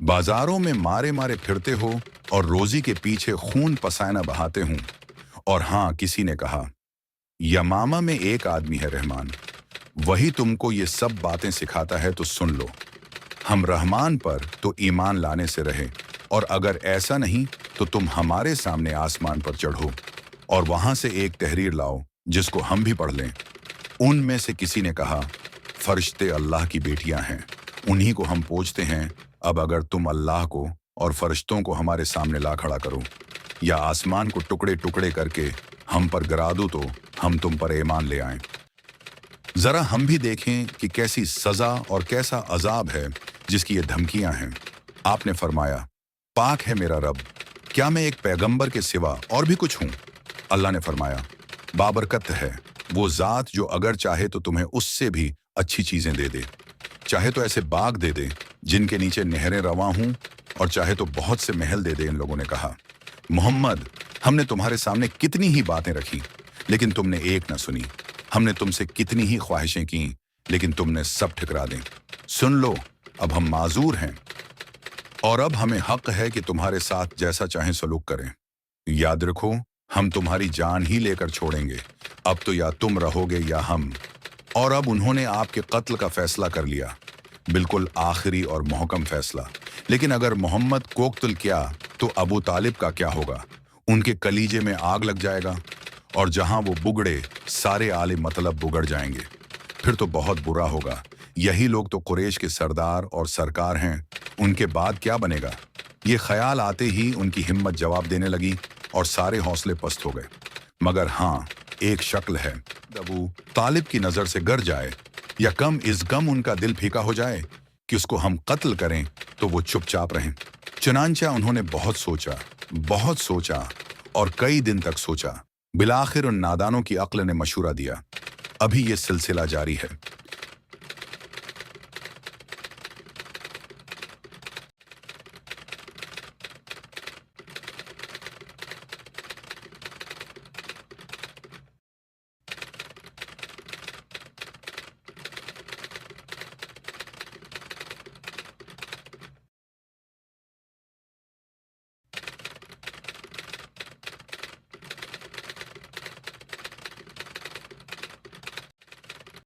बाजारों में मारे मारे फिरते हो और रोजी के पीछे खून पसीना बहाते हूं। और हाँ, किसी ने कहा, यमामा में एक आदमी है रहमान, वही तुमको ये सब बातें सिखाता है, तो सुन लो। हम रहमान पर तो ईमान लाने से रहे, और अगर ऐसा नहीं तो तुम हमारे सामने आसमान पर चढ़ो और वहां से एक तहरीर लाओ जिसको हम भी पढ़ लें। उनमें से किसी ने कहा, फरिश्ते अल्लाह की बेटियां हैं, उन्हीं को हम पूछते हैं। अब अगर तुम अल्लाह को और फरिश्तों को हमारे सामने ला खड़ा करो या आसमान को टुकड़े टुकड़े करके हम पर गिरा दो तो हम तुम पर ईमान ले आएं। जरा हम भी देखें कि कैसी सजा और कैसा अजाब है जिसकी ये धमकियां हैं। आपने फरमाया, पाक है मेरा रब, क्या मैं एक पैगंबर के सिवा और भी कुछ हूं? अल्लाह ने फरमाया, बाबरकत है वो जात जो अगर चाहे तो तुम्हें उससे भी अच्छी चीजें दे दे, चाहे तो ऐसे बाग दे दे जिनके नीचे नहरें रवां हों, और चाहे तो बहुत से महल दे दे। इन लोगों ने कहा, मोहम्मद, हमने तुम्हारे सामने कितनी ही बातें रखी लेकिन तुमने एक न सुनी, हमने तुमसे कितनी ही ख्वाहिशें की लेकिन तुमने सब ठुकरा दें। सुन लो, अब हम माजूर हैं और अब हमें हक है कि तुम्हारे साथ जैसा चाहें सलूक करें। याद रखो, हम तुम्हारी जान ही लेकर छोड़ेंगे, अब तो या तुम रहोगे या हम। और अब उन्होंने आपके कत्ल का फैसला कर लिया, बिल्कुल आखिरी और मुहकम फैसला। लेकिन अगर मोहम्मद को कत्ल किया तो अबू तालिब का क्या होगा? उनके कलीजे में आग लग जाएगा, और जहां वो बुगड़े सारे आले मतलब बुगड़ जाएंगे। फिर तो बहुत बुरा होगा। यही लोग तो कुरैश के सरदार और सरकार हैं, उनके बाद क्या बनेगा? ये ख्याल आते ही उनकी हिम्मत जवाब देने लगी और सारे हौसले पस्त हो गए। मगर हाँ, एक शक्ल है, अबू तालिब की नजर से गर जाए या कम इस गम उनका दिल फीका हो जाए कि उसको हम कत्ल करें तो वो चुपचाप रहें। चुनांचा उन्होंने बहुत सोचा और कई दिन तक सोचा। बिलाखिर उन नादानों की अक्ल ने मशूरा दिया, अभी ये सिलसिला जारी है,